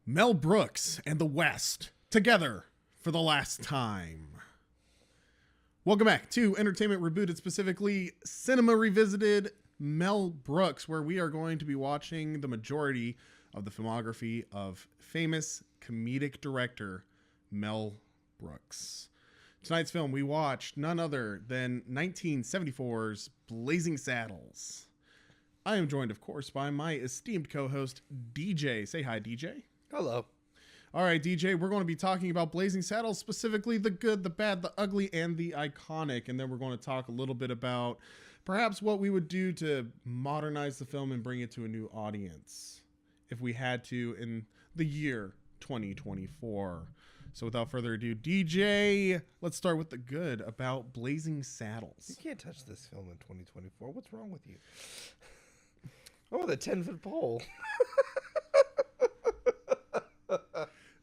Mel Brooks and the West together for the last time. Welcome back to Entertainment Rebooted, specifically Cinema Revisited Mel Brooks, where we are going to be watching the majority of the filmography of famous comedic director Mel Brooks. Tonight's film, we watched none other than 1974's Blazing Saddles. I am joined, of course, by my esteemed co-host, DJ. Say hi, DJ. Hello. All right, DJ, we're going to be talking about Blazing Saddles, specifically the good, the bad, the ugly, and the iconic. And then we're going to talk a little bit about perhaps what we would do to modernize the film and bring it to a new audience if we had to in the year 2024. So without further ado, DJ, let's start with the good about Blazing Saddles. You can't touch this film in 2024. What's wrong with you? Oh, the 10-foot pole.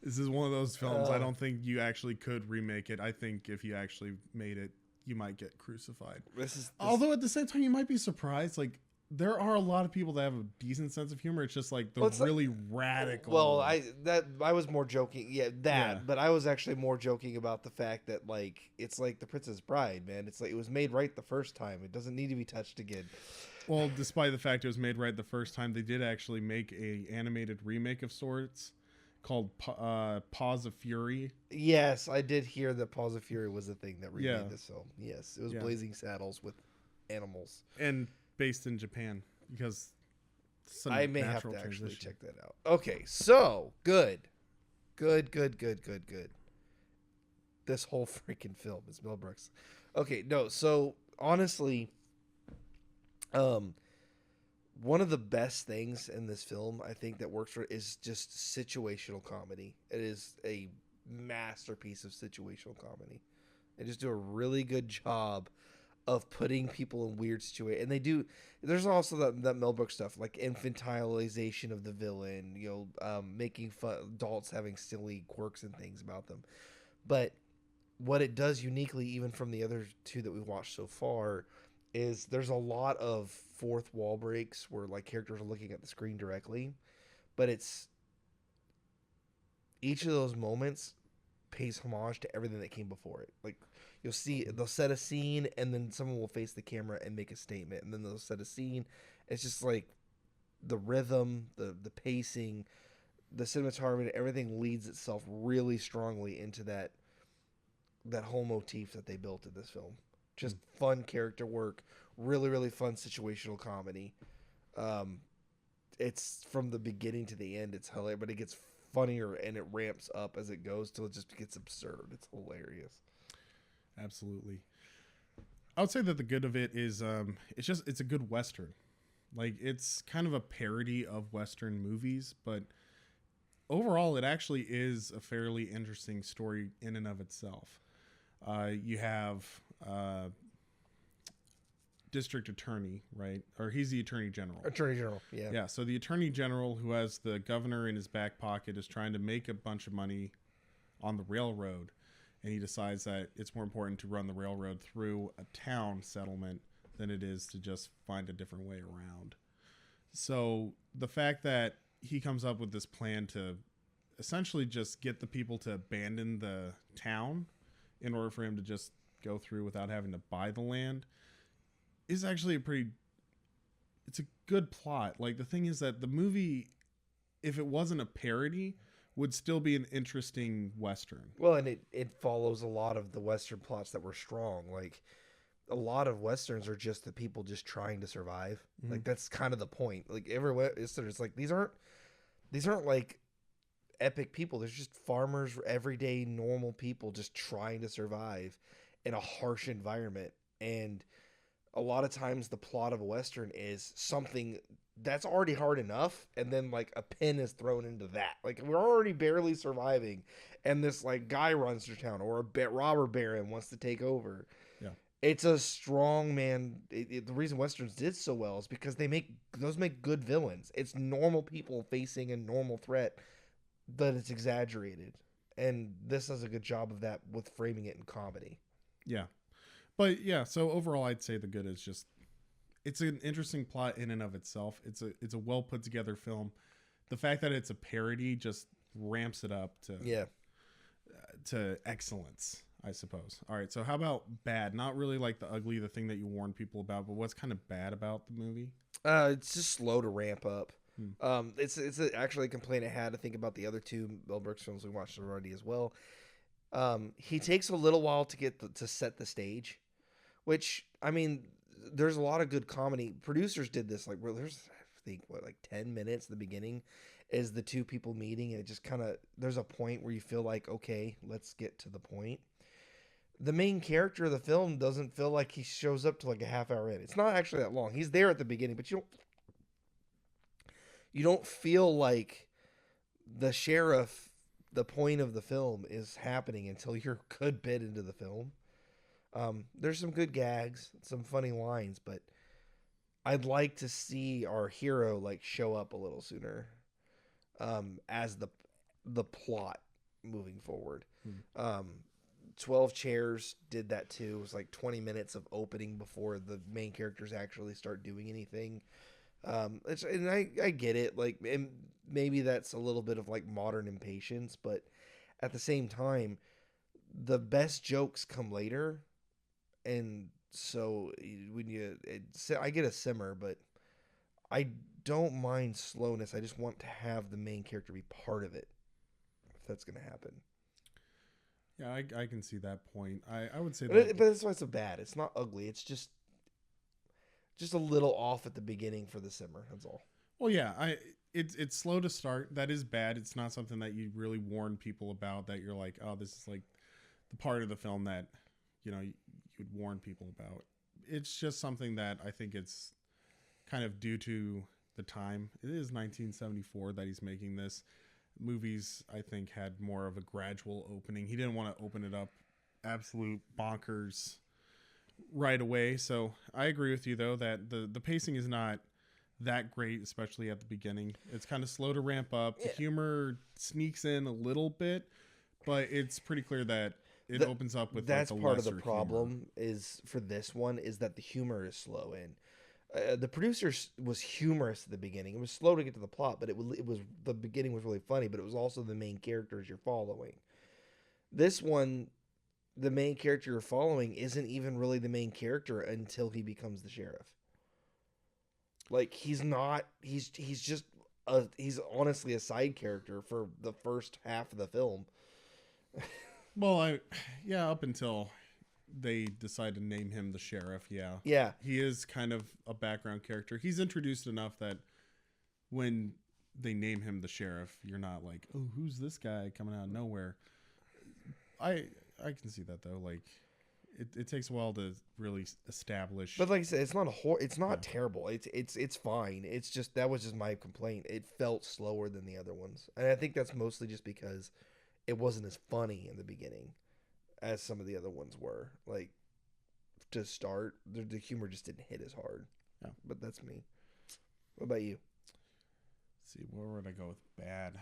This is one of those films I don't think you actually could remake it. I think if you actually made it, you might get crucified. Although at the same time, you might be surprised. Like, there are a lot of people that have a decent sense of humor. It's just like the really radical. Well, I was more joking. Yeah, but I was actually more joking about the fact that like it's like The Princess Bride, man. It's like it was made right the first time. It doesn't need to be touched again. Well, despite the fact it was made right the first time, they did actually make a animated remake of sorts called Paws of Fury. Yes, I did hear that Paws of Fury was the thing that remade this film. Yes, it was Blazing Saddles with animals. And based in Japan, because I may have to actually check that out. Okay, so good. This whole freaking film is Mel Brooks. Okay, no, so honestly, one of the best things in this film, I think, that works for it is just situational comedy. It is a masterpiece of situational comedy. They just do a really good job of putting people in weird situations. And they do. There's also that Mel Brooks stuff, like infantilization of the villain, making fun adults having silly quirks and things about them. But what it does uniquely, even from the other two that we've watched so far, is there's a lot of fourth wall breaks where like characters are looking at the screen directly, but it's each of those moments pays homage to everything that came before it. Like you'll see they'll set a scene and then someone will face the camera and make a statement, and then they'll set a scene. It's just like the rhythm, the pacing, the cinematography, everything leads itself really strongly into that whole motif that they built in this film. Just fun character work, really fun situational comedy. It's from the beginning to the end. It's hilarious, but it gets funnier and it ramps up as it goes till it just gets absurd. It's hilarious. Absolutely. I would say that the good of it is it's a good Western. Like, it's kind of a parody of Western movies, but overall it actually is a fairly interesting story in and of itself. You have district attorney, right? Or he's the attorney general. Attorney general, yeah. Yeah, so the attorney general, who has the governor in his back pocket, is trying to make a bunch of money on the railroad. And he decides that it's more important to run the railroad through a town settlement than it is to just find a different way around. So the fact that he comes up with this plan to essentially just get the people to abandon the town in order for him to just go through without having to buy the land is actually it's a good plot. Like, the thing is that the movie, if it wasn't a parody, would still be an interesting Western. Well, and it follows a lot of the Western plots that were strong. Like, a lot of Westerns are just the people just trying to survive. Mm-hmm. Like, that's kind of the point. Like, everywhere it's like these aren't like epic people. There's just farmers, everyday normal people just trying to survive in a harsh environment. And a lot of times the plot of a Western is something that's already hard enough, and then like a pin is thrown into that. Like, we're already barely surviving, and this like guy runs through town, or a robber baron wants to take over. Yeah, it's a strong man. The reason Westerns did so well is because they make good villains. It's normal people facing a normal threat, but it's exaggerated, and this does a good job of that with framing it in comedy. Yeah. But yeah, so overall I'd say the good is just it's an interesting plot in and of itself. It's a well put together film. The fact that it's a parody just ramps it up Yeah. to excellence, I suppose. All right, so how about bad? Not really like the ugly, the thing that you warn people about, but what's kind of bad about the movie? It's just slow to ramp up. It's actually a complaint I had to think about the other two Mel Brooks films we watched already as well. He takes a little while to get to set the stage, which, I mean, there's a lot of good comedy. Producers did this, like, where there's, I think, what, like 10 minutes at the beginning is the two people meeting, and it just kind of, there's a point where you feel like, okay, let's get to the point. The main character of the film doesn't feel like he shows up to like a half hour in. It's not actually that long. He's there at the beginning, but you don't feel like the sheriff, the point of the film, is happening until you're a good bit into the film. There's some good gags, some funny lines, but I'd like to see our hero like show up a little sooner, as the plot moving forward. 12 Chairs did that too. It was like 20 minutes of opening before the main characters actually start doing anything. And I get it, like, and maybe that's a little bit of like modern impatience, but at the same time, the best jokes come later, and so I get a simmer, but I don't mind slowness. I just want to have the main character be part of it, if that's gonna happen. Yeah, I can see that point. I would say But that's why it's so bad. It's not ugly. It's just a little off at the beginning for the simmer. That's all. Well, yeah, it's slow to start. That is bad. It's not something that you really warn people about, that you're like, oh, this is like the part of the film that, you know, you'd warn people about. It's just something that I think it's kind of due to the time. It is 1974 that he's making this. Movies, I think, had more of a gradual opening. He didn't want to open it up absolute bonkers right away. So I agree with you, though, that the pacing is not that great, especially at the beginning. It's kind of slow to ramp up. Yeah. The humor sneaks in a little bit, but it's pretty clear that it opens up with that's like part of the problem humor. Is for this one is that the humor is slow in. The producer was humorous at the beginning. It was slow to get to the plot, but it was the beginning was really funny, but it was also the main characters you're following. This one, the main character you're following isn't even really the main character until he becomes the sheriff. Like, he's just he's honestly a side character for the first half of the film. Well, up until they decide to name him the sheriff. Yeah, he is kind of a background character. He's introduced enough that when they name him the sheriff, you're not like, oh, who's this guy coming out of nowhere? I can see that, though. Like, it takes a while to really establish. But like I said, it's not it's not terrible. It's fine. It's just, that was just my complaint. It felt slower than the other ones, and I think that's mostly just because it wasn't as funny in the beginning as some of the other ones were. Like, to start, the humor just didn't hit as hard. Yeah. But that's me. What about you? Let's see, where would I go with bad?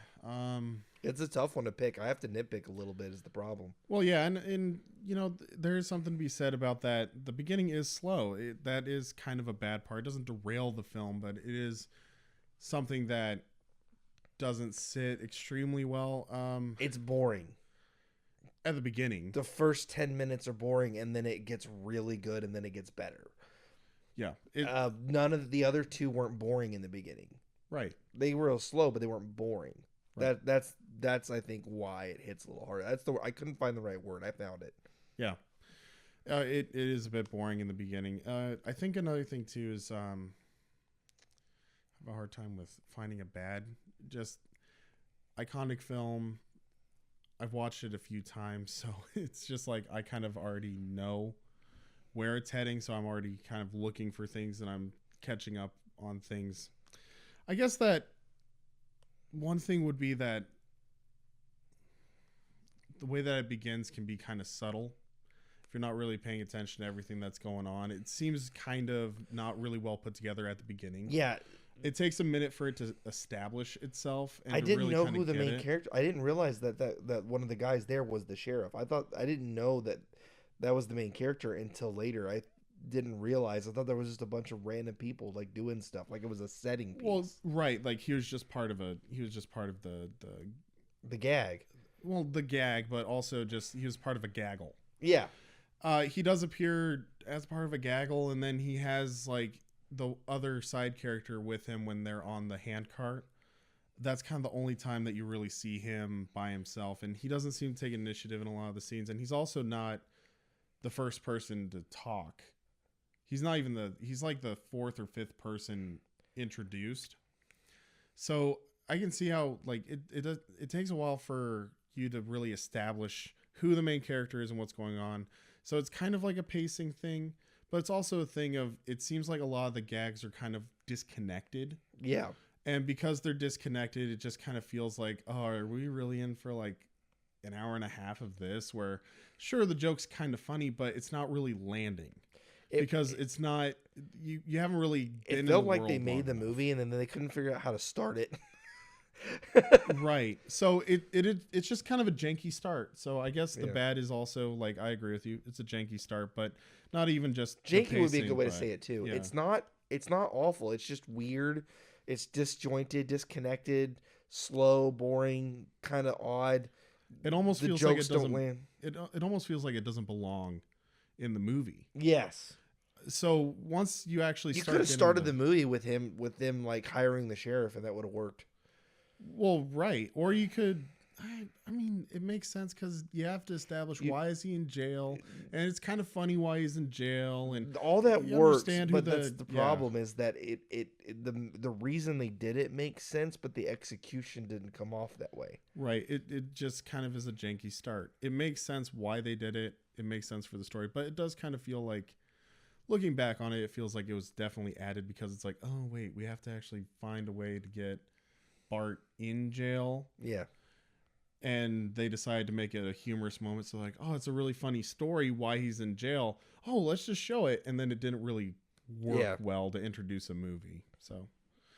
It's a tough one to pick. I have to nitpick a little bit is the problem. Well, yeah, and you know, there is something to be said about that. The beginning is slow. That is kind of a bad part. It doesn't derail the film, but it is something that doesn't sit extremely well. It's boring. At the beginning, the first 10 minutes are boring, and then it gets really good, and then it gets better. Yeah. None of the other two weren't boring in the beginning. Right. They were real slow, but they weren't boring. Right. That's I think why it hits a little harder. I couldn't find the right word. I found it. Yeah. It is a bit boring in the beginning. I think another thing too is I have a hard time with finding a bad, just iconic film. I've watched it a few times, so it's just like I kind of already know where it's heading, so I'm already kind of looking for things and I'm catching up on things. I guess that one thing would be that the way that it begins can be kind of subtle. If you're not really paying attention to everything that's going on, it seems kind of not really well put together at the beginning. Yeah. It takes a minute for it to establish itself. And I didn't really know who the main character. I didn't realize that one of the guys there was the sheriff. I didn't know that was the main character until later. I didn't realize. I thought there was just a bunch of random people like doing stuff. Like it was a setting piece. Well, right. Like he was just part of the The gag. Well, the gag, but also just he was part of a gaggle. Yeah. He does appear as part of a gaggle, and then he has like the other side character with him when they're on the hand cart. That's kind of the only time that you really see him by himself, and he doesn't seem to take initiative in a lot of the scenes, and he's also not the first person to talk. He's not even he's like the fourth or fifth person introduced. So I can see how like it takes a while for you to really establish who the main character is and what's going on. So it's kind of like a pacing thing, but it's also a thing of, it seems like a lot of the gags are kind of disconnected. Yeah. And because they're disconnected, it just kind of feels like, oh, are we really in for like an hour and a half of this where sure, the joke's kind of funny, but it's not really landing because it's not, you haven't really been it felt in the like world they made the long enough. movie and then they couldn't figure out how to start it. Right. So it's just kind of a janky start. So I guess the Yeah. bad is also like, I agree with you. It's a janky start, but not even just the Janky would be a pacing, good way to but say it too. yeah. It's not awful. It's just weird. It's disjointed, disconnected, slow, boring, kind of odd. It almost The feels like jokes it don't doesn't. land. It almost feels like it doesn't belong in the movie. Yes. So once you actually You start could have getting started the movie with them like hiring the sheriff, and that would have worked. well, right, or you could. I mean, it makes sense because you have to establish why is he in jail, and it's kind of funny why he's in jail, and All that you works, understand but who that's the yeah. problem is that the reason they did it makes sense, but the execution didn't come off that way. Right. It just kind of is a janky start. It makes sense why they did it. It makes sense for the story, but it does kind of feel like, looking back on it, it feels like it was definitely added because it's like, oh wait, we have to actually find a way to get Bart in jail. Yeah. And they decided to make it a humorous moment. So like, oh, it's a really funny story why he's in jail. Oh, let's just show it. And then it didn't really work well to introduce a movie. So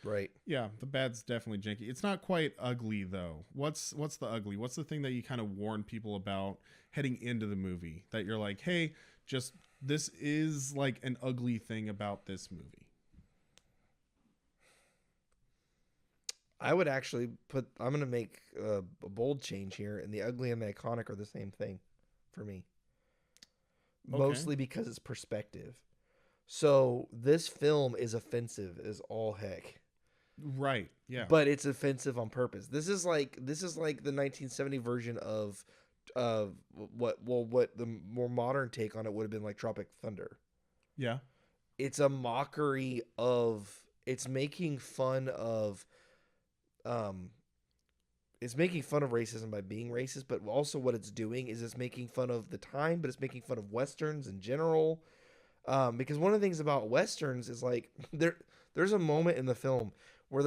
Right. yeah, the bad's definitely janky. It's not quite ugly though. What's the ugly? What's the thing that you kind of warn people about heading into the movie that you're like, hey, just this is like an ugly thing about this movie? I would actually I'm going to make a bold change here, and the ugly and the iconic are the same thing for me. Okay. Mostly because it's perspective. So this film is offensive as all heck. Right. Yeah. But it's offensive on purpose. This is like the 1970 version of what the more modern take on it would have been like Tropic Thunder. Yeah. It's a mockery of, it's making fun of racism by being racist, but also what it's doing is it's making fun of the time, but it's making fun of Westerns in general. Because one of the things about Westerns is like there's a moment in the film where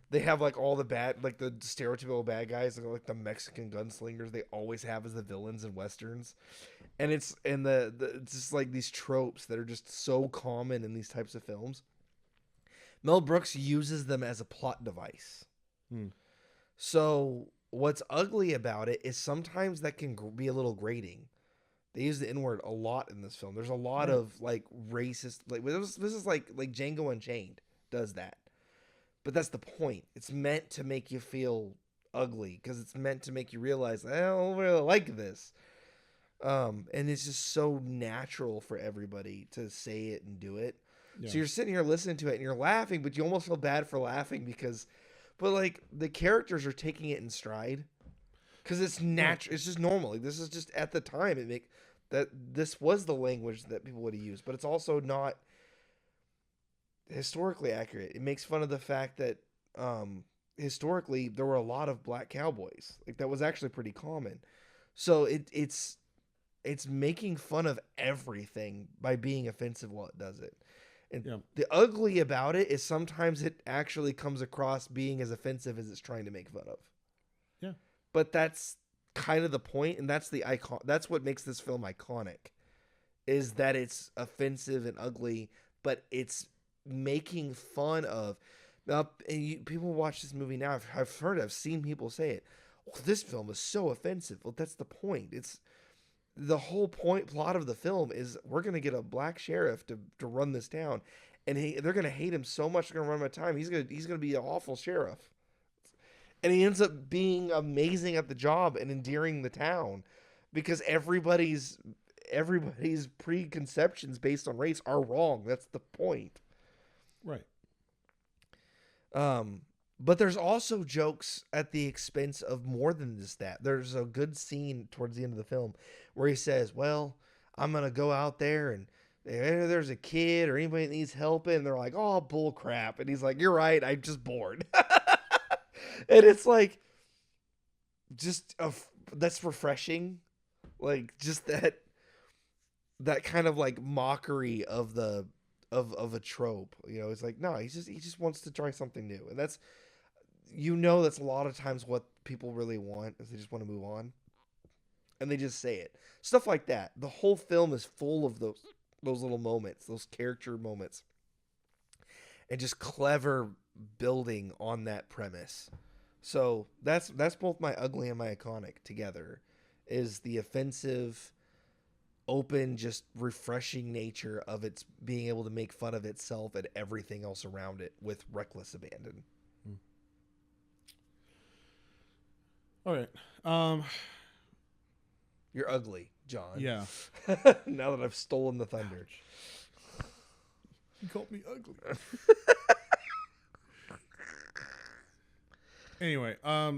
they have like all the bad, like the stereotypical bad guys, like the Mexican gunslingers they always have as the villains in Westerns. And it's just like these tropes that are just so common in these types of films. Mel Brooks uses them as a plot device. So what's ugly about it is sometimes that can be a little grating. They use the N-word a lot in this film. There's a lot of like racist, like this is like Django Unchained does that. But that's the point. It's meant to make you feel ugly because it's meant to make you realize I don't really like this. And it's just so natural for everybody to say it and do it. Yeah. So you're sitting here listening to it and you're laughing, but you almost feel bad for laughing but like the characters are taking it in stride because it's natural. It's just normal. Like, this is just at the time this was the language that people would have used, but it's also not historically accurate. It makes fun of the fact that historically there were a lot of black cowboys. Like that was actually pretty common. So it's making fun of everything by being offensive while it does it. And the ugly about it is sometimes it actually comes across being as offensive as it's trying to make fun of. Yeah. But that's kind of the point, and that's the icon. That's what makes this film iconic, is that it's offensive and ugly, but it's making fun of. People watch this movie now. I've seen people say it. Oh, this film is so offensive. Well, that's the point. It's the whole plot of the film is we're going to get a black sheriff to run this town, and they're going to hate him so much they're going to run out of time. He's going to be an awful sheriff. And he ends up being amazing at the job and endearing the town because everybody's preconceptions based on race are wrong. That's the point. Right. But there's also jokes at the expense of more than just that. There's a good scene towards the end of the film where he says, well, I'm going to go out there and if there's a kid or anybody that needs help, and they're like, oh, bull crap. And he's like, you're right. I'm just bored. And it's like, that's refreshing. Like just that kind of like mockery of a trope, it's like, no, he just wants to try something new. And that's a lot of times what people really want is they just want to move on and they just say it. Stuff like that. The whole film is full of those little moments, those character moments, and just clever building on that premise. So that's both my ugly and my iconic together, is the offensive, open, just refreshing nature of its being able to make fun of itself and everything else around it with reckless abandon. All right. You're ugly, John. Yeah. Now that I've stolen the thunder. You called me ugly. Anyway,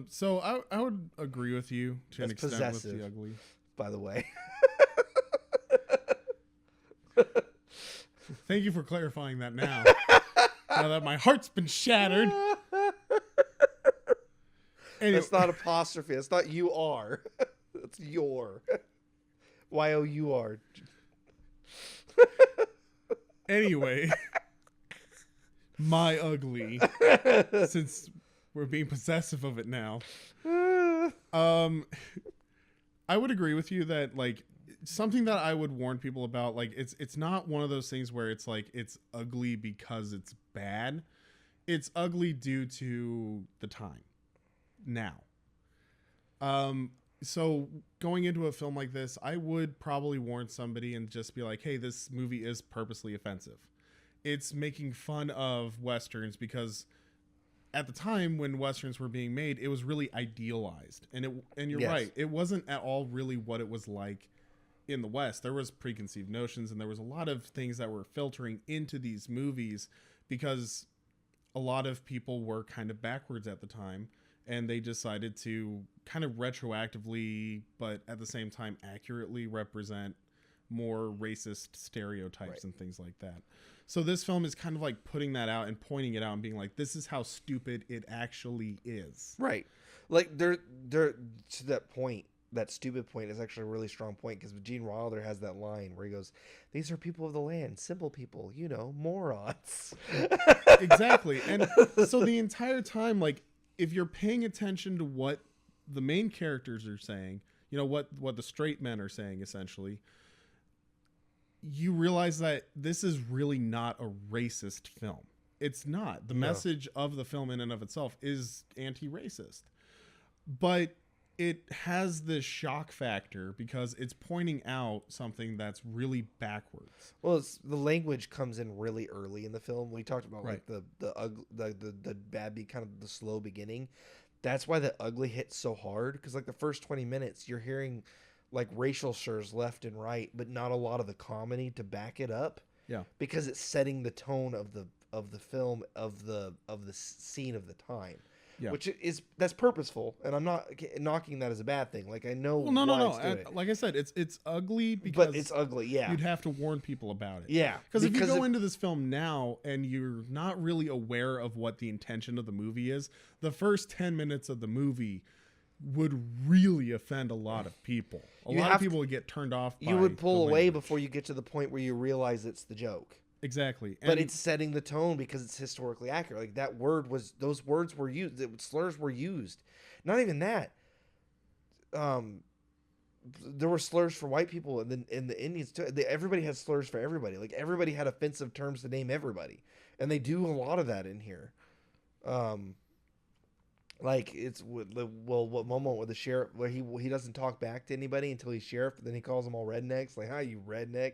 so I would agree with you to an extent with the ugly. By the way. Thank you for clarifying that now. Now that my heart's been shattered. Anyway. That's not apostrophe. It's not you are. It's your. Y-O-U-R. Anyway. My ugly. Since we're being possessive of it now. I would agree with you that, like, something that I would warn people about, like, it's not one of those things where it's like it's ugly because it's bad. It's ugly due to the time. Now. So going into a film like this, I would probably warn somebody and just be like, hey, this movie is purposely offensive. It's making fun of Westerns because at the time when Westerns were being made, it was really idealized. And you're Yes. right. It wasn't at all really what it was like in the West. There was preconceived notions and there was a lot of things that were filtering into these movies because a lot of people were kind of backwards at the time. And they decided to kind of retroactively, but at the same time accurately represent more racist stereotypes and things like that. So this film is kind of like putting that out and pointing it out and being like, this is how stupid it actually is. Right. Like they're to that point, that stupid point is actually a really strong point because Gene Wilder has that line where he goes, these are people of the land, simple people, morons. Exactly. And so the entire time, like, if you're paying attention to what the main characters are saying, what the straight men are saying, essentially, you realize that this is really not a racist film. It's not. The message of the film in and of itself is anti-racist. But it has this shock factor because it's pointing out something that's really backwards. Well, the language comes in really early in the film. We talked about like the bad, kind of the slow beginning. That's why the ugly hits so hard because like the first 20 minutes you're hearing like racial slurs left and right, but not a lot of the comedy to back it up. Yeah, because it's setting the tone of the film of the scene of the time. Yeah. That's purposeful, and I'm not knocking that as a bad thing. Like I know, well, no. Like I said, it's ugly because but it's ugly. Yeah, you'd have to warn people about it. Yeah, because if you go into this film now and you're not really aware of what the intention of the movie is, the first 10 minutes of the movie would really offend a lot of people. A lot of people would get turned off. You would pull away before you get to the point where you realize it's the joke. Exactly. But it's setting the tone because it's historically accurate. Like those words were used, slurs were used. Not even that. There were slurs for white people and the Indians too. Everybody had slurs for everybody. Like everybody had offensive terms to name everybody. And they do a lot of that in here. Like it's what moment with the sheriff where he doesn't talk back to anybody until he's sheriff, then he calls them all rednecks. Like, hi, you redneck.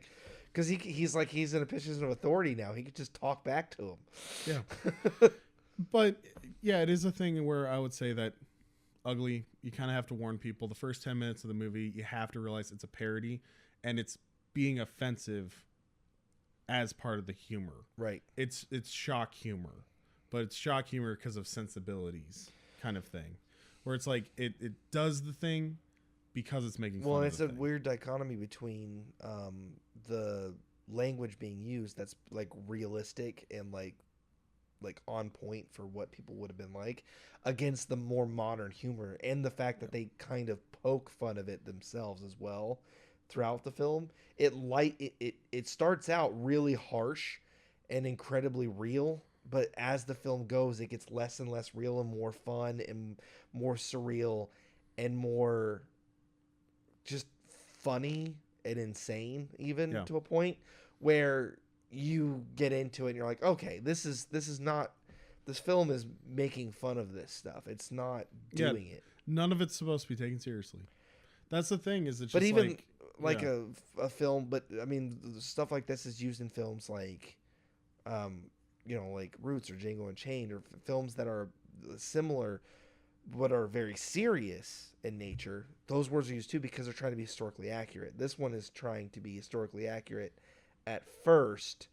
Because he's in a position of authority now. He could just talk back to him. Yeah. But yeah, it is a thing where I would say that ugly, you kind of have to warn people. The first 10 minutes of the movie, you have to realize it's a parody and it's being offensive as part of the humor. Right. It's shock humor, but it's shock humor because of sensibilities kind of thing, where it's like it does the thing because it's making fun Well, of it's the a thing. weird dichotomy between the language being used that's like realistic and like on point for what people would have been like, against the more modern humor and the fact that they kind of poke fun of it themselves as well throughout the film. It starts out really harsh and incredibly real, but as the film goes, it gets less and less real and more fun and more surreal and more just funny and insane, even Yeah. to a point where you get into it and you're like, okay, this is not, this film is making fun of this stuff. It's not Yeah. doing it. None of it's supposed to be taken seriously. That's the thing. Is it's But just even like yeah. a film, but I mean, stuff like this is used in films like, like Roots or Django Unchained, or films that are similar but are very serious in nature. Those words are used too because they're trying to be historically accurate. This one is trying to be historically accurate at first,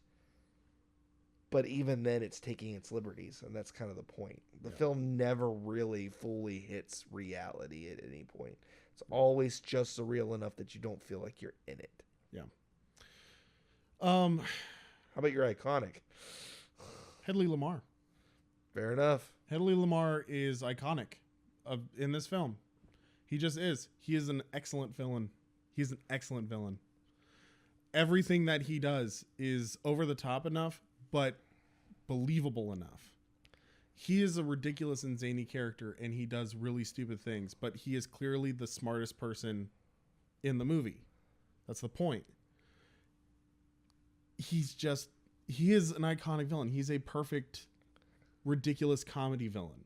but even then it's taking its liberties, and that's kind of the point. The film never really fully hits reality at any point. It's always just surreal enough that you don't feel like you're in it. Yeah. How about your iconic? Hedley Lemar. Fair enough. Hedley Lemar is iconic in this film. He just is. He is an excellent villain. He's an excellent villain. Everything that he does is over the top enough, but believable enough. He is a ridiculous and zany character, and he does really stupid things, but he is clearly the smartest person in the movie. That's the point. He is an iconic villain. He's a perfect, ridiculous comedy villain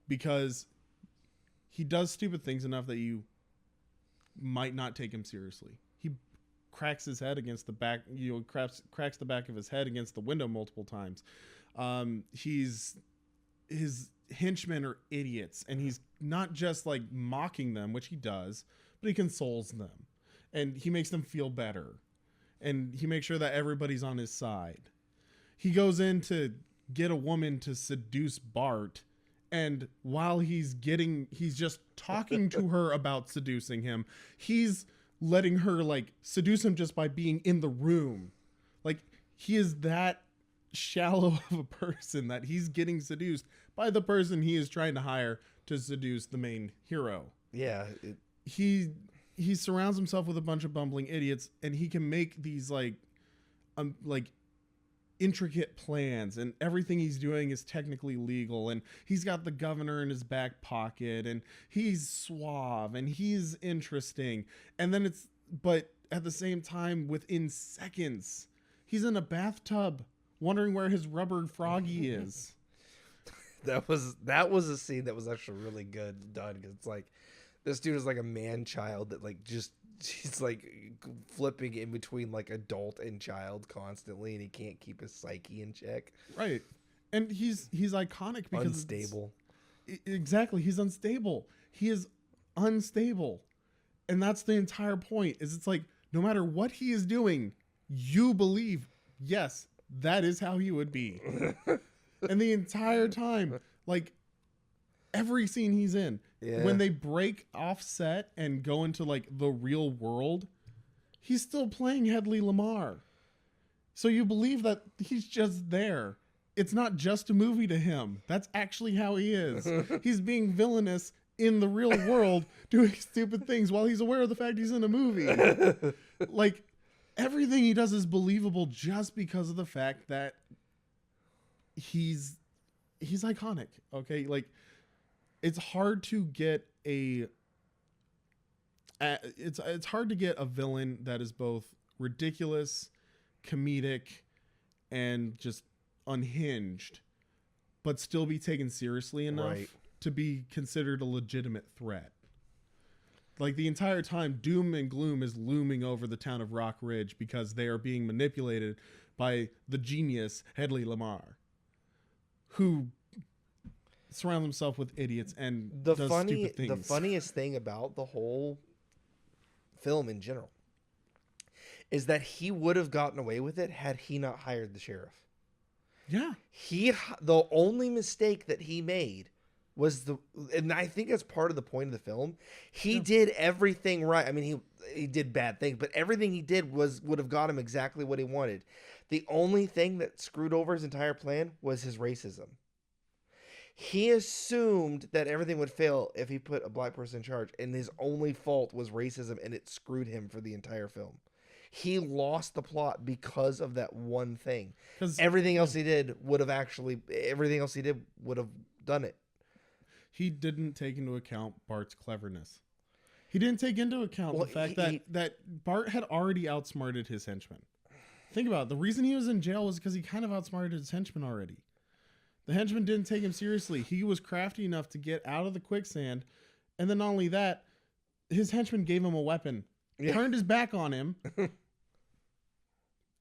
because he does stupid things enough that you might not take him seriously. He cracks his head against the back, cracks the back of his head against the window multiple times. His henchmen are idiots, and he's not just like mocking them, which he does, but he consoles them, and he makes them feel better, and he makes sure that everybody's on his side. He goes in to get a woman to seduce Bart, and while he's just talking to her about seducing him, he's letting her like seduce him just by being in the room. Like, he is that shallow of a person that he's getting seduced by the person he is trying to hire to seduce the main hero. Yeah. He surrounds himself with a bunch of bumbling idiots, and he can make these like intricate plans, and everything he's doing is technically legal, and he's got the governor in his back pocket, and he's suave and he's interesting, and then but at the same time, within seconds, he's in a bathtub wondering where his rubber froggy is. That was a scene that was actually really good done, because it's like this dude is like a man child that like just he's like flipping in between like adult and child constantly, and he can't keep his psyche in check. Right. And he's iconic because unstable. Exactly. He's unstable. He is unstable. And that's the entire point. Is it's like no matter what he is doing, you believe, yes, that is how he would be. And the entire time, like every scene he's in, when they break off set and go into like the real world, he's still playing Hedley Lamar. So you believe that he's just there. It's not just a movie to him. That's actually how he is. He's being villainous in the real world, doing stupid things while he's aware of the fact he's in a movie. Like, everything he does is believable just because of the fact that he's iconic. Okay, like it's hard to get it's hard to get a villain that is both ridiculous, comedic, and just unhinged, but still be taken seriously enough to be considered a legitimate threat. Like, the entire time, doom and gloom is looming over the town of Rock Ridge because they are being manipulated by the genius Hedley Lemar, who surrounds himself with idiots and The does stupid things. the funniest thing about the whole film in general is that he would have gotten away with it had he not hired the sheriff. Yeah. The only mistake that he made was and I think that's part of the point of the film. He did everything right. I mean, he did bad things, but everything he did would have got him exactly what he wanted. The only thing that screwed over his entire plan was his racism. He assumed that everything would fail if he put a black person in charge, and his only fault was racism, and it screwed him for the entire film. He lost the plot because of that one thing. Everything else he did would have done it. He didn't take into account Bart's cleverness. He didn't take into account the fact that Bart had already outsmarted his henchmen. Think about it. The reason he was in jail was because he kind of outsmarted his henchmen already. The henchman didn't take him seriously. He was crafty enough to get out of the quicksand. And then not only that, his henchman gave him a weapon, turned his back on him,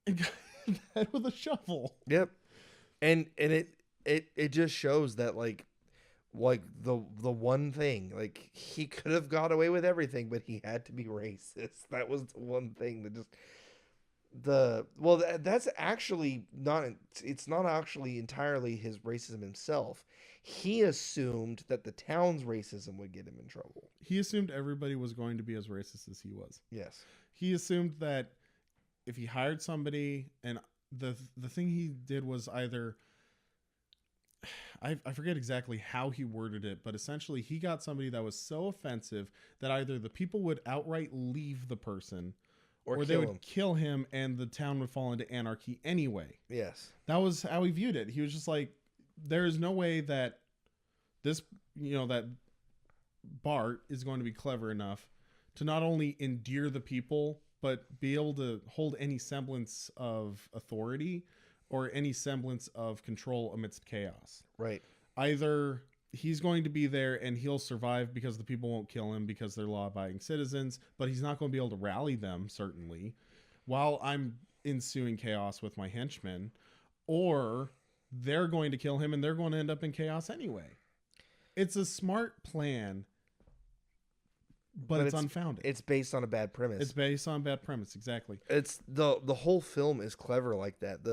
and got hit with a shovel. Yep. And it just shows that like the one thing, like he could have got away with everything, but he had to be racist. That was the one thing that just that's actually it's not actually entirely his racism himself. He assumed that the town's racism would get him in trouble. He assumed everybody was going to be as racist as he was. Yes. He assumed that if he hired somebody, and the thing he did was either, I forget exactly how he worded it, but essentially he got somebody that was so offensive that either the people would outright leave the person, or they would kill him, and the town would fall into anarchy anyway. Yes. That was how he viewed it. He was just like, there is no way that that Bart is going to be clever enough to not only endear the people, but be able to hold any semblance of authority or any semblance of control amidst chaos. Right. Either he's going to be there and he'll survive because the people won't kill him because they're law-abiding citizens, but he's not going to be able to rally them, certainly, while I'm ensuing chaos with my henchmen, or they're going to kill him and they're going to end up in chaos anyway. It's a smart plan, but it's unfounded. It's based on a bad premise. It's based on a bad premise, exactly. It's the whole film is clever like that.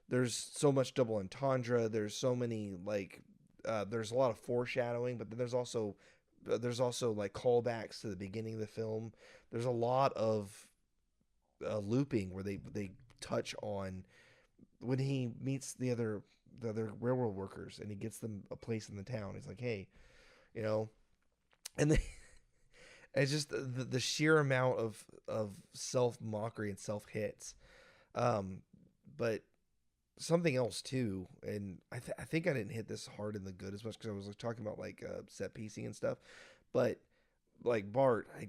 There's so much double entendre. There's so many there's a lot of foreshadowing, but then there's also like callbacks to the beginning of the film. There's a lot of looping where they touch on when he meets the other railroad workers and he gets them a place in the town. He's like, hey, and then it's just the sheer amount of self mockery and self hits. But something else too, and I think I didn't hit this hard in the good as much because I was talking about set piecing and stuff, but like Bart, I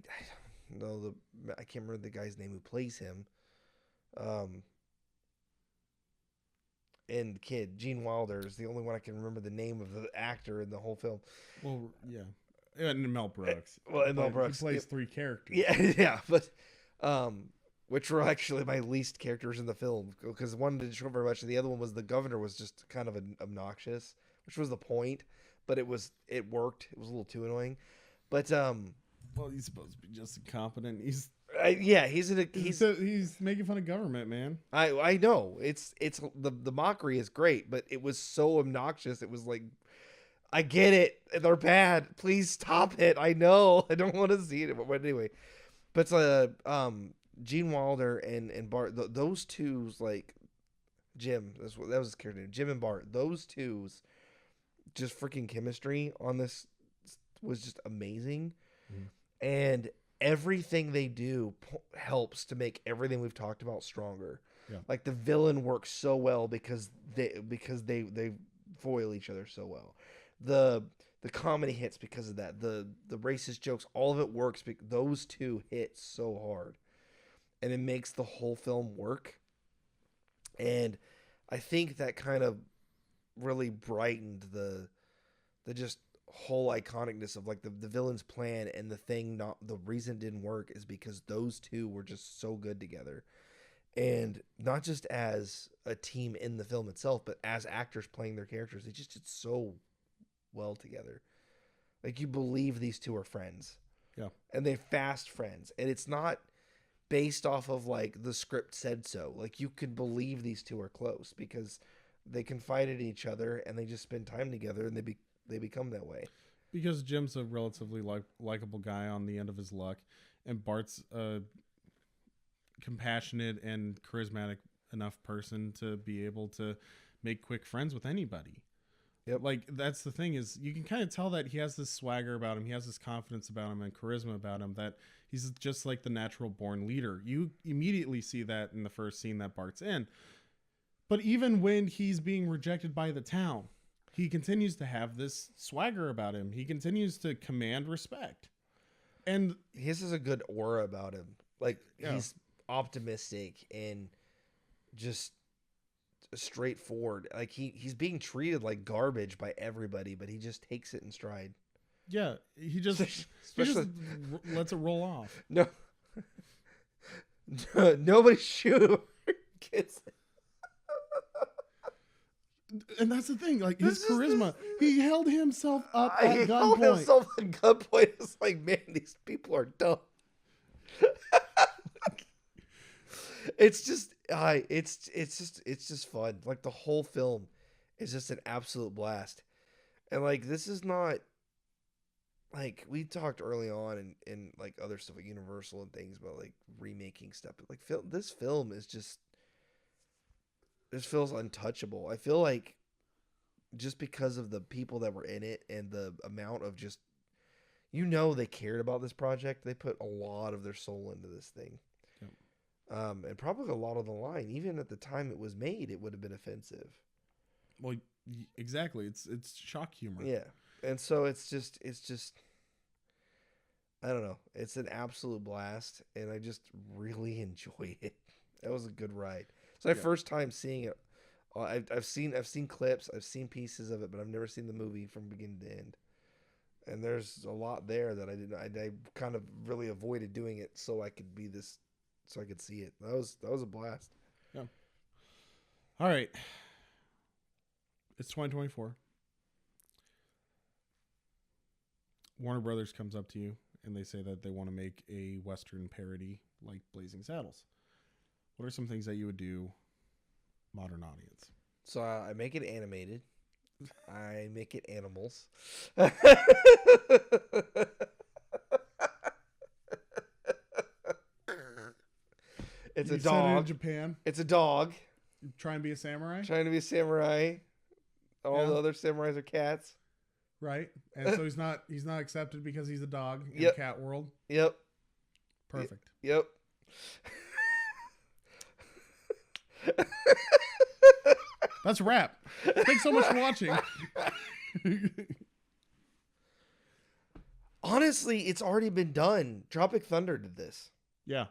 can't remember the guy's name who plays him, and the kid Gene Wilder is the only one I can remember the name of the actor in the whole film. Well, yeah, and Mel Brooks. Mel Brooks he plays three characters. Yeah, but which were actually my least characters in the film because one didn't show very much, and the other one was the governor was just kind of obnoxious, which was the point. But it worked. It was a little too annoying. But well, he's supposed to be just incompetent. He's making fun of government, man. I know it's the mockery is great, but it was so obnoxious. It was like, I get it, they're bad. Please stop it. I know I don't want to see it, but anyway. But Gene Wilder and Bart, those two's like Jim. That was his character name, Jim and Bart. Those two's just freaking chemistry on this was just amazing, and everything they do helps to make everything we've talked about stronger. Yeah. Like the villain works so well because they foil each other so well. The comedy hits because of that. The racist jokes, all of it works because those two hit so hard. And it makes the whole film work. And I think that kind of really brightened the just whole iconicness of like the villain's plan, and the reason it didn't work is because those two were just so good together. And not just as a team in the film itself, but as actors playing their characters, they just did so well together. Like, you believe these two are friends. Yeah. And they're fast friends. And it's not based off of, like, the script said so. Like, you can believe these two are close because they confide in each other and they just spend time together, and they become that way. Because Jim's a relatively likable guy on the end of his luck, and Bart's a compassionate and charismatic enough person to be able to make quick friends with anybody. Yep. Like, that's the thing, is you can kind of tell that he has this swagger about him. He has this confidence about him and charisma about him, that he's just like the natural born leader. You immediately see that in the first scene that Bart's in. But even when he's being rejected by the town, he continues to have this swagger about him. He continues to command respect. And he has a good aura about him. Like, yeah. He's optimistic and just straightforward. Like, he's being treated like garbage by everybody, but he just takes it in stride. Yeah, he just lets it roll off. No, nobody shoot kids. And that's the thing, like, his charisma. He held himself up at gunpoint. He held himself at gunpoint. It's like, man, these people are dumb. It's just fun. Like, the whole film is just an absolute blast. And, like, this is not, like, we talked early on in like other stuff like Universal and things about like remaking stuff. But like, this film is just, this feels untouchable. I feel like just because of the people that were in it and the amount of just, they cared about this project. They put a lot of their soul into this thing. And probably a lot of the line, even at the time it was made, it would have been offensive. Well, exactly. It's shock humor. Yeah. And so it's just, I don't know. It's an absolute blast, and I just really enjoy it. That was a good ride. It's my first time seeing it. I've seen clips, I've seen pieces of it, but I've never seen the movie from beginning to end. And there's a lot there that I kind of really avoided doing it so I could see it. That was a blast. Yeah. All right. It's 2024. Warner Brothers comes up to you and they say that they want to make a Western parody like Blazing Saddles. What are some things that you would do, modern audience? So I make it animated. I make it animals. It's a dog. Set it in Japan. It's a dog. Try and be a samurai. Trying to be a samurai. All the other samurais are cats. Right. And so he's not accepted because he's a dog in the cat world. Yep. Perfect. Yep. That's a wrap. Thanks so much for watching. Honestly, it's already been done. Tropic Thunder did this. Yeah.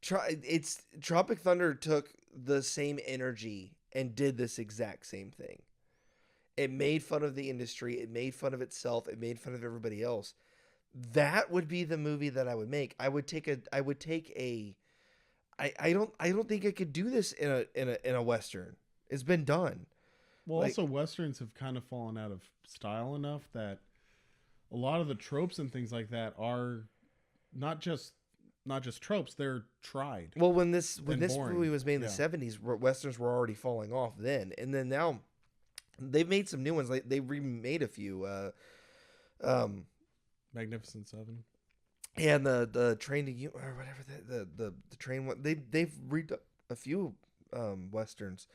Tropic Thunder took the same energy and did this exact same thing. It made fun of the industry. It made fun of itself. It made fun of everybody else. That would be the movie that I would make. I don't think I could do this in a Western. It's been done. Well, also Westerns have kind of fallen out of style enough that a lot of the tropes and things like that are not just tropes, they're tried. Well, when this movie was made in the 70s, Westerns were already falling off then. And then now they've made some new ones. Like, they remade a few. Magnificent Seven. And the Train to You, or whatever, the train one. They've redone a few Westerns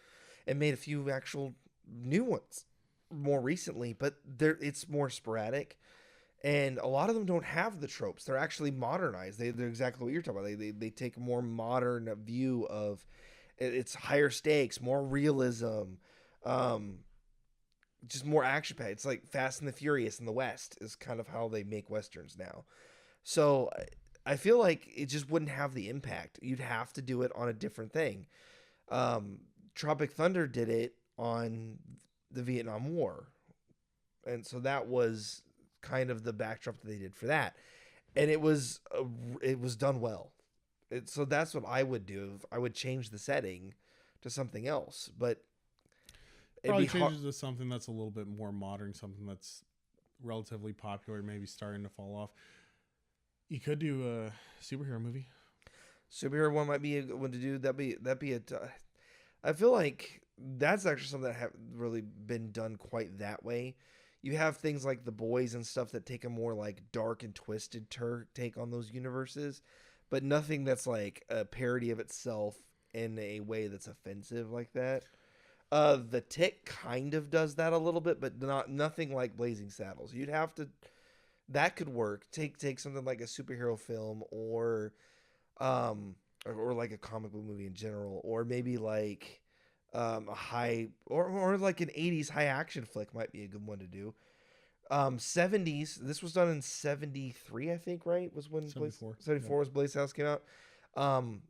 and made a few actual new ones more recently, but it's more sporadic. And a lot of them don't have the tropes. They're actually modernized. They're exactly what you're talking about. They take a more modern view of it's higher stakes, more realism, just more action packed. It's like Fast and the Furious in the West is kind of how they make Westerns now. So I feel like it just wouldn't have the impact. You'd have to do it on a different thing. Tropic Thunder did it on the Vietnam War. And so that was kind of the backdrop that they did for that. And it was done well. So that's what I would do. I would change the setting to something else. But Probably changes to something that's a little bit more modern, something that's relatively popular, maybe starting to fall off. You could do a superhero movie. Superhero one might be a good one to do. I feel like that's actually something that have really been done quite that way. You have things like The Boys and stuff that take a more like dark and twisted take on those universes, but nothing that's like a parody of itself in a way that's offensive like that. The Tick kind of does that a little bit, but nothing like Blazing Saddles. You'd have to that could work. Take something like a superhero film or like a comic book movie in general, or maybe like a high or like an 80s high action flick might be a good one to do. 70s, this was done in 73, I think, right? Was when 74. 74 was Blaze House came out.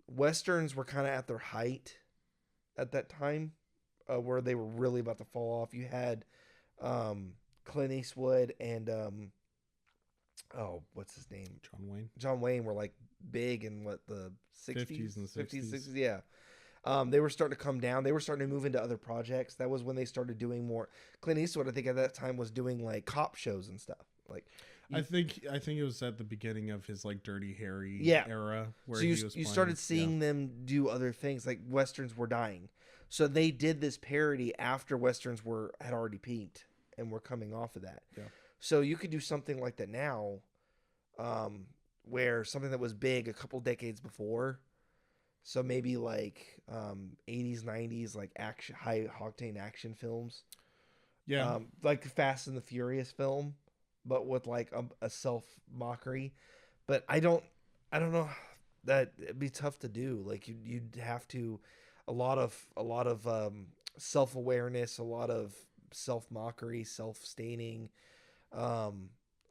Westerns were kind of at their height at that time, where they were really about to fall off. You had Clint Eastwood and what's his name? John Wayne were like big in what, the 50s and 60s. Yeah. They were starting to come down. They were starting to move into other projects. That was when they started doing more. Clint Eastwood, I think at that time, was doing like cop shows and stuff. Like, I think it was at the beginning of his like Dirty Harry era where so you started seeing them do other things. Like Westerns were dying, so they did this parody after Westerns had already peaked and were coming off of that. Yeah. So you could do something like that now, where something that was big a couple decades before. So maybe like 80s, 90s, like action, high octane action films. Yeah. Like Fast and the Furious film, but with like a self mockery. But I don't know, that it'd be tough to do. Like you'd have to a lot of self awareness, a lot of self mockery, self staining, a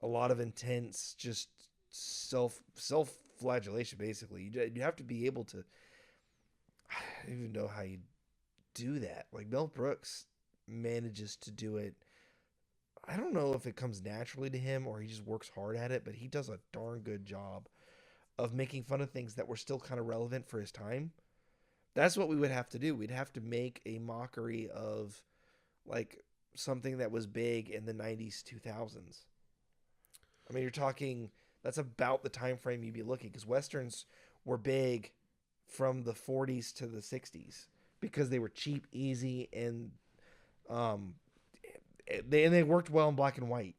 lot of intense just self flagellation. Basically, you have to be able to. I don't even know how you do that. Like Mel Brooks manages to do it. I don't know if it comes naturally to him or he just works hard at it, but he does a darn good job of making fun of things that were still kind of relevant for his time. That's what we would have to do. We'd have to make a mockery of like something that was big in the 90s, 2000s. I mean, you're talking, that's about the time frame you'd be looking, because Westerns were big from the 40s to the 60s because they were cheap, easy, and they worked well in black and white.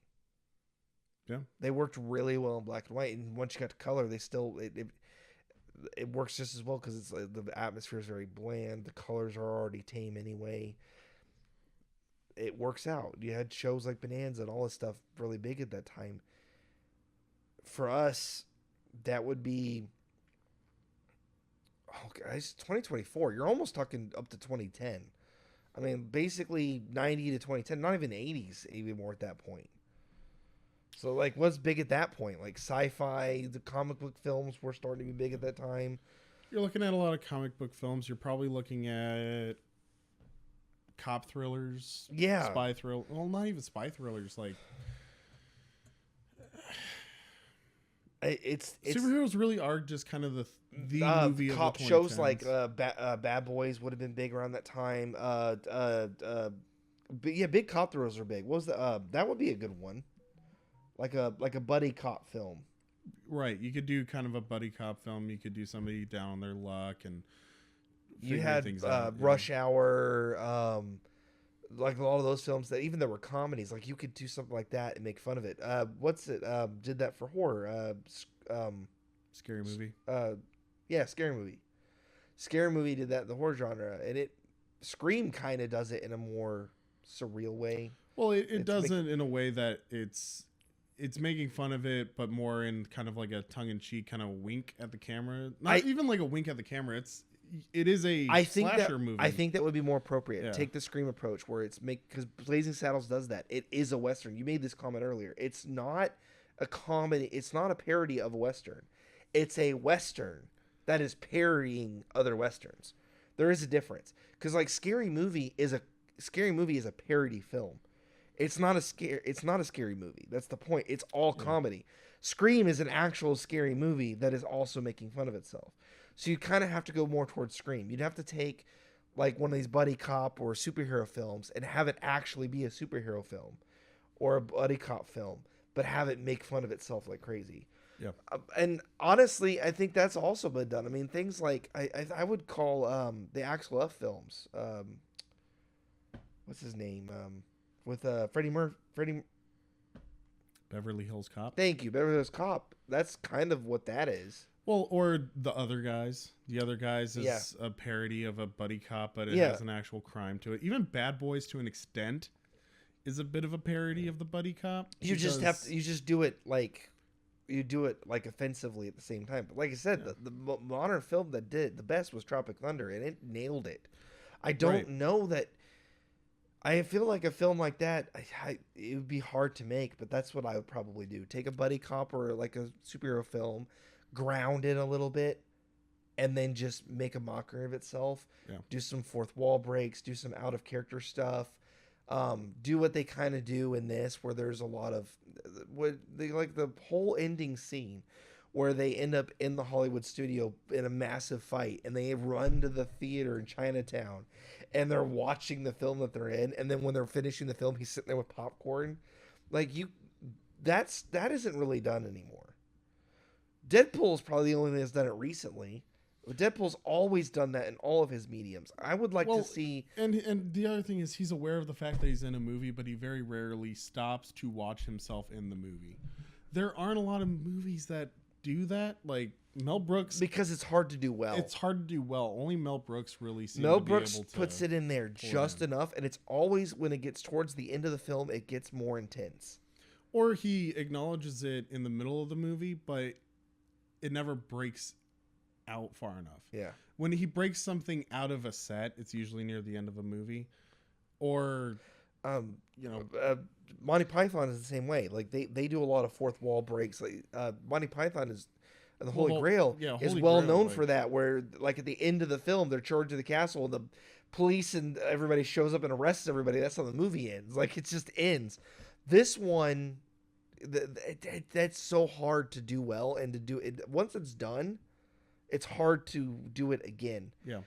Yeah, they worked really well in black and white, and once you got to color, they still it works just as well because it's like the atmosphere is very bland. The colors are already tame anyway. It works out. You had shows like Bonanza and all this stuff really big at that time. For us, that would be, oh guys, 2024. You're almost talking up to 2010. I mean, basically 90 to 2010, not even 80s even more at that point. So, like, what's big at that point? Like, sci-fi, the comic book films were starting to be big at that time. You're looking at a lot of comic book films. You're probably looking at cop thrillers. Yeah. Spy thriller. Well, not even spy thrillers. Like, it's superheroes really are just kind of the movie of cop the 2010s. shows like Bad Boys would have been big around that time. But yeah, big cop thrillers are big. What was that would be a good one, like a buddy cop film. Right, you could do kind of a buddy cop film. You could do somebody down on their luck, and you had things out, Rush Hour, like a lot of those films that even there were comedies. Like you could do something like that and make fun of it. What's it? Did that for horror? Scary Movie. Yeah, Scary Movie. Scary Movie did that in the horror genre, and Scream kind of does it in a more surreal way. Well, it doesn't in a way that it's making fun of it, but more in kind of like a tongue-in-cheek kind of wink at the camera. Not even like a wink at the camera. It is a slasher movie. I think that would be more appropriate. Yeah. Take the Scream approach where because Blazing Saddles does that. It is a Western. You made this comment earlier. It's not a comedy. It's not a parody of a Western. It's a Western that is parodying other Westerns. There is a difference. Because like Scary Movie is a parody film. It's not a scary movie. That's the point. It's all comedy. Scream is an actual scary movie that is also making fun of itself. So you kind of have to go more towards Scream. You'd have to take like one of these buddy cop or superhero films and have it actually be a superhero film or a buddy cop film, but have it make fun of itself like crazy. Yeah. And honestly, I think that's also been done. I mean, things like I would call the Axel F films. What's his name? With Freddie. Beverly Hills Cop. Thank you, Beverly Hills Cop. That's kind of what that is. Well, or The Other Guys. The Other Guys is a parody of a buddy cop, but it has an actual crime to it. Even Bad Boys, to an extent, is a bit of a parody of the buddy cop. You just do it like offensively at the same time. But like I said, the modern film that did the best was Tropic Thunder, and it nailed it. I don't know that. I feel like a film like that, it would be hard to make, but that's what I would probably do. Take a buddy cop or like a superhero film, ground it a little bit, and then just make a mockery of itself. Yeah. Do some fourth wall breaks, do some out of character stuff. Do what they kind of do in this, where there's a lot of what they like the whole ending scene where they end up in the Hollywood studio in a massive fight, and they run to the theater in Chinatown, and they're watching the film that they're in, and then when they're finishing the film, he's sitting there with popcorn. Like that isn't really done anymore. Deadpool is probably the only thing that's done it recently. But Deadpool's always done that in all of his mediums. I would like to see... And the other thing is he's aware of the fact that he's in a movie, but he very rarely stops to watch himself in the movie. There aren't a lot of movies that do that. Like Mel Brooks... Because it's hard to do well. It's hard to do well. Only Mel Brooks really seems Mel to Brooks be able to puts it in there just enough, and it's always when it gets towards the end of the film, it gets more intense. Or he acknowledges it in the middle of the movie, but it never breaks out far enough. Yeah. When he breaks something out of a set, it's usually near the end of a movie. Or Monty Python is the same way. Like they do a lot of fourth wall breaks. Like Monty Python is the Holy Grail is well known for that, where like at the end of the film they're charged to the castle and the police and everybody shows up and arrests everybody. That's how the movie ends. Like it just ends. This one that's so hard to do well, and to do it once it's done, it's hard to do it again. Yeah.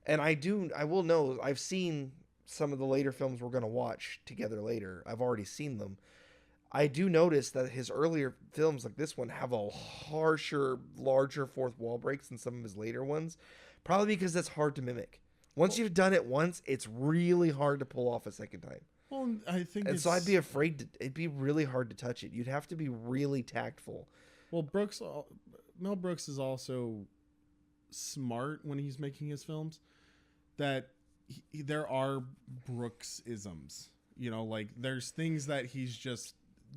And I will know, I've seen some of the later films we're going to watch together later. I've already seen them. I do notice that his earlier films like this one have a harsher, larger fourth wall breaks than some of his later ones. Probably because that's hard to mimic. Once you've done it once, it's really hard to pull off a second time. Well, I think so I'd be afraid it'd be really hard to touch it. You'd have to be really tactful. Well, Mel Brooks is also smart when he's making his films, that there are Brooks-isms. Like there's things that he's just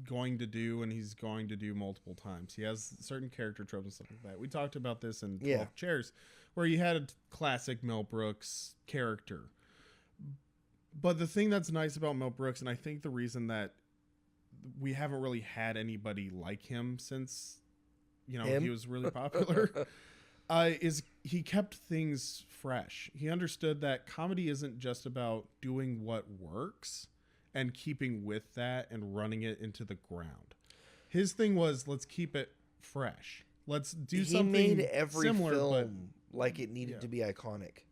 going to do and he's going to do multiple times. He has certain character tropes and stuff like that. We talked about this in 12 Chairs, where you had a classic Mel Brooks character. But the thing that's nice about Mel Brooks, and I think the reason that we haven't really had anybody like him since, he was really popular, is he kept things fresh. He understood that comedy isn't just about doing what works and keeping with that and running it into the ground. His thing was, let's keep it fresh. Let's do something similar. He made every film like it needed to be iconic.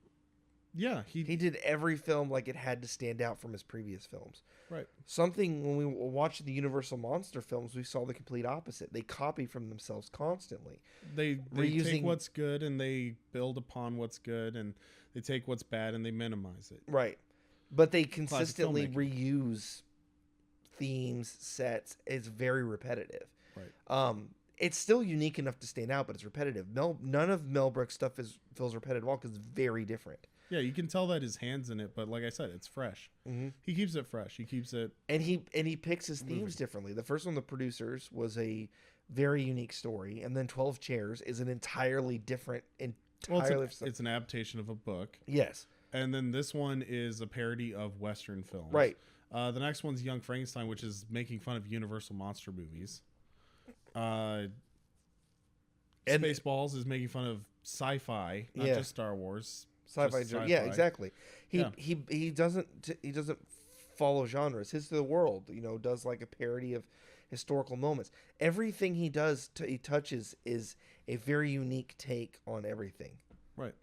Yeah, he did every film like it had to stand out from his previous films. Right. Something when we watched the Universal Monster films, we saw the complete opposite. They copy from themselves constantly. They take what's good and they build upon what's good, and they take what's bad and they minimize it. Right. But they consistently reuse themes, sets. It's very repetitive. Right. It's still unique enough to stand out, but it's repetitive. None of Mel Brooks stuff feels repetitive at all because it's very different. Yeah, you can tell that his hand's in it, but like I said, it's fresh. Mm-hmm. He keeps it fresh. He keeps it, and he picks his themes differently. The first one, The Producers, was a very unique story, and then 12 Chairs is an entirely different. It's an adaptation of a book. Yes, and then this one is a parody of Western films. Right. The next one's Young Frankenstein, which is making fun of Universal monster movies. Spaceballs is making fun of sci-fi, not just Star Wars. Sci-fi. Yeah, exactly. He doesn't follow genres. His The World, does like a parody of historical moments. Everything he does, he touches is a very unique take on everything. Right.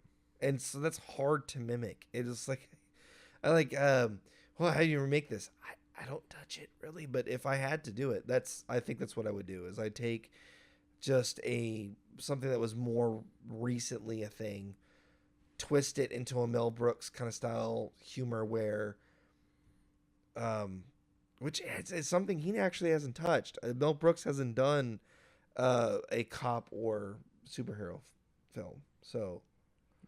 and so that's hard to mimic. It is like I like well, how do you remake this? I don't touch it really, but if I had to do it, I think that's what I would do. Is I take just something that was more recently a thing, twist it into a Mel Brooks kind of style humor where which it's something he actually hasn't touched. Mel Brooks hasn't done a cop or superhero film. So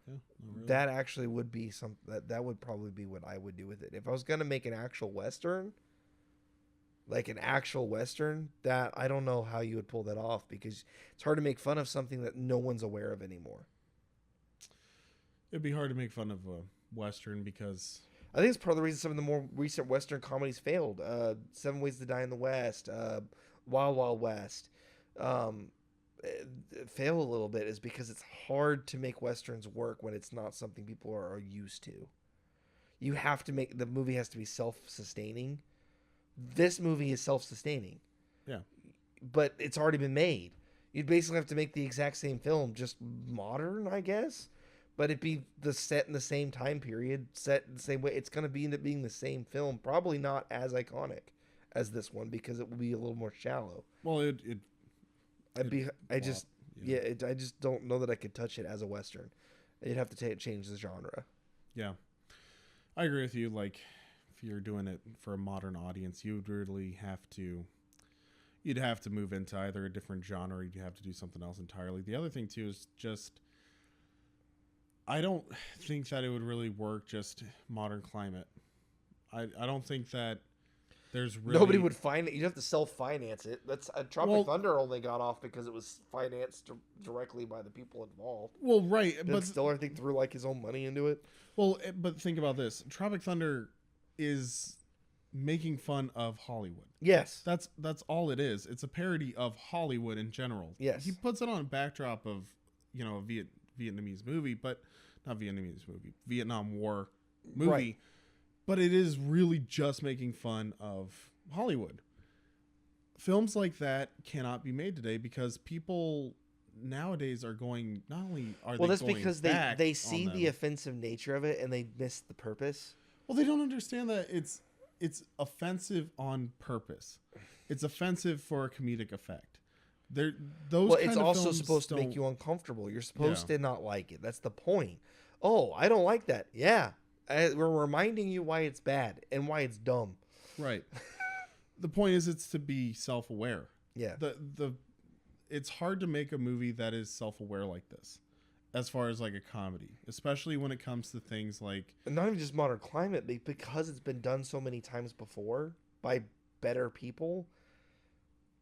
Yeah, not really. that actually would be that would probably be what I would do with it. If I was going to make an actual Western, that I don't know how you would pull that off because it's hard to make fun of something that no one's aware of anymore. It'd be hard to make fun of a Western because I think it's part of the reason some of the more recent Western comedies failed. 7 Ways to Die in the West, Wild Wild West, fail a little bit is because it's hard to make Westerns work when it's not something people are used to. You have to the movie has to be self-sustaining. This movie is self-sustaining. Yeah. But it's already been made. You'd basically have to make the exact same film, just modern, I guess. But it'd be set in the same time period, set in the same way. It's going to end up being the same film. Probably not as iconic as this one because it will be a little more shallow. Well, I just don't know that I could touch it as a Western. You'd have to change the genre. Yeah. I agree with you. Like, if you're doing it for a modern audience, you'd really you'd have to move into either a different genre or you'd have to do something else entirely. The other thing, too, is just, I don't think that it would really work just modern climate. I don't think that there's really... Nobody would find it. You'd have to self-finance it. That's Tropic Thunder only got off because it was financed directly by the people involved. Well, right. But still, I think threw like his own money into it. Well, but think about this. Tropic Thunder is making fun of Hollywood. Yes. That's all it is. It's a parody of Hollywood in general. Yes. He puts it on a backdrop of, a Vietnamese movie, but not Vietnamese movie, Vietnam War movie. Right. But it is really just making fun of Hollywood. Films like that cannot be made today because people nowadays are going, not only are they that's going because back they see the offensive nature of it and they miss the purpose. Well, they don't understand that it's offensive on purpose. It's offensive for a comedic effect. It's also supposed to make you uncomfortable. You're supposed to not like it. That's the point. Oh, I don't like that. Yeah. We're reminding you why it's bad and why it's dumb. Right. The point is it's to be self-aware. Yeah. It's hard to make a movie that is self-aware like this. As far as like a comedy, especially when it comes to things like... And not even just modern climate, but because it's been done so many times before by better people,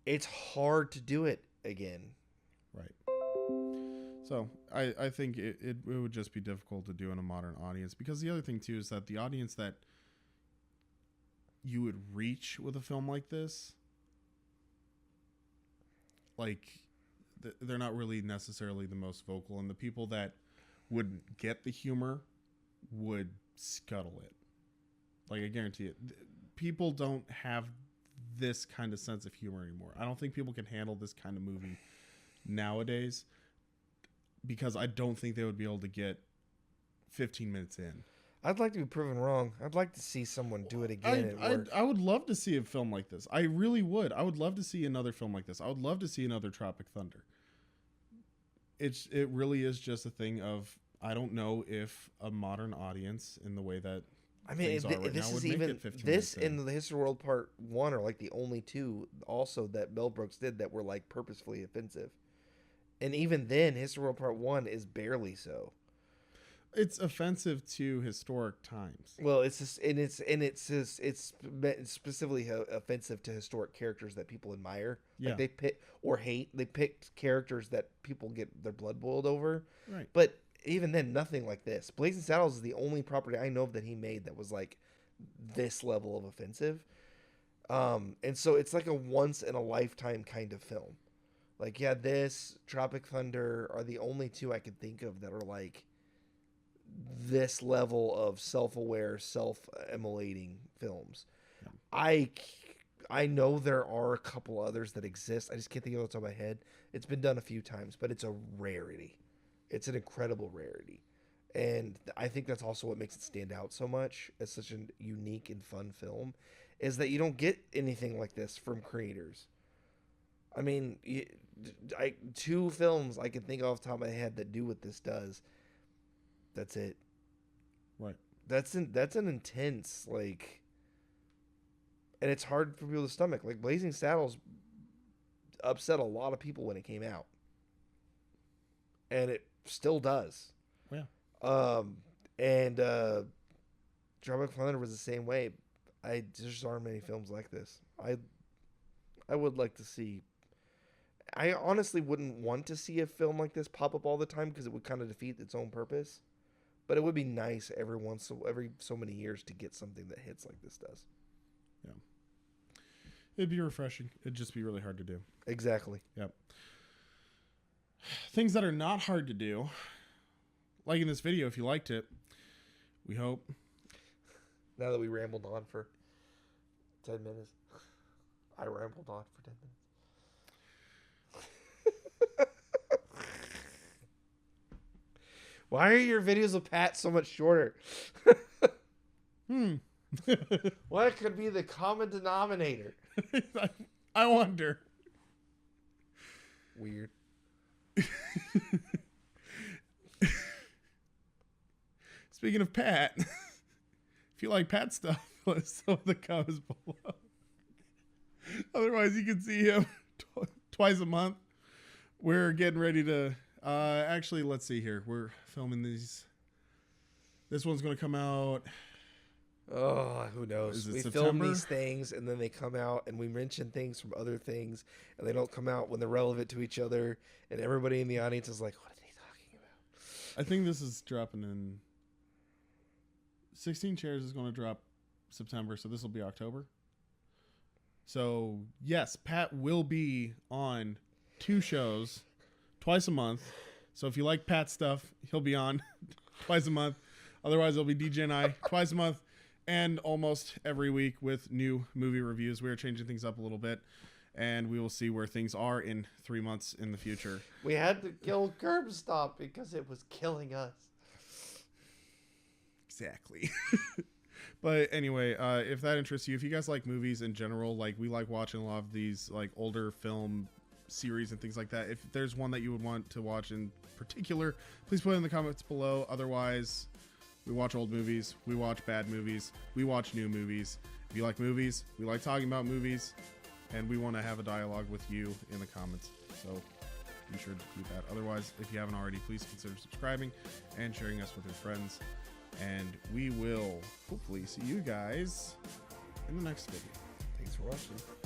it's hard to do it again. Right. So I think it would just be difficult to do in a modern audience because the other thing too is that the audience that you would reach with a film like this, like... they're not really necessarily the most vocal, and the people that would get the humor would scuttle it. Like, I guarantee it. People don't have this kind of sense of humor anymore. I don't think people can handle this kind of movie nowadays because I don't think they would be able to get 15 minutes in. I'd like to be proven wrong. I'd like to see someone do it again. I would love to see a film like this. I really would. I would love to see another film like this. I would love to see another Tropic Thunder. It really is just a thing of, I don't know if a modern audience in the way that things are right now would make it 15 this minutes in. The History World Part 1 are like the only two also that Mel Brooks did that were like purposefully offensive. And even then, History World Part 1 is barely so. It's offensive to historic times. Well, it's specifically offensive to historic characters that people admire. Yeah. Like they pick or hate. They picked characters that people get their blood boiled over. Right. But even then, nothing like this. Blazing Saddles is the only property I know of that he made that was like this level of offensive. And so it's like a once in a lifetime kind of film. Like, yeah, this Tropic Thunder are the only two I could think of that are like this level of self-aware, self-immolating films. Yeah. I know there are a couple others that exist. I just can't think of it off the top of my head. It's been done a few times, but it's a rarity. It's an incredible rarity. And I think that's also what makes it stand out so much as such a unique and fun film, is that you don't get anything like this from creators. I mean, two films I can think off the top of my head that do what this does. That's it. Right. That's an intense, like, and it's hard for people to stomach. Like, Blazing Saddles upset a lot of people when it came out, and it still does. Yeah. And Tropic Thunder was the same way. There just aren't many films like this. I would like to see. I honestly wouldn't want to see a film like this pop up all the time because it would kind of defeat its own purpose. But it would be nice every so many years to get something that hits like this does. Yeah. It'd be refreshing. It'd just be really hard to do. Exactly. Yep. Things that are not hard to do, like in this video, if you liked it, we hope. Now that we rambled on for 10 minutes. I rambled on for 10 minutes. Why are your videos of Pat so much shorter? What could be the common denominator? I wonder. Weird. Speaking of Pat, if you like Pat stuff, let us know in the comments below. Otherwise, you can see him twice a month. We're getting ready to... actually, let's see here. We're filming these. This one's going to come out. Oh, who knows? We September? film these things, and then they come out, and we mention things from other things, and they don't come out when they're relevant to each other, and everybody in the audience is like, what are they talking about? I think this is dropping in... 16 Chairs is going to drop September, so this will be October. So, yes, Pat will be on 2 shows twice a month. So if you like Pat stuff, he'll be on twice a month. Otherwise, it'll be DJ and I twice a month and almost every week with new movie reviews. We're changing things up a little bit, and we will see where things are in 3 months in the future. We had to kill Curb Stop because it was killing us. Exactly. But anyway, if that interests you, if you guys like movies in general, like we like watching a lot of these like older film series and things like that. If there's one that you would want to watch in particular, please put it in the comments below. Otherwise, we watch old movies, we watch bad movies, we watch new movies. If you like movies, we like talking about movies, and we want to have a dialogue with you in the comments. So be sure to do that. Otherwise, if you haven't already, please consider subscribing and sharing us with your friends. And we will hopefully see you guys in the next video. Thanks for watching.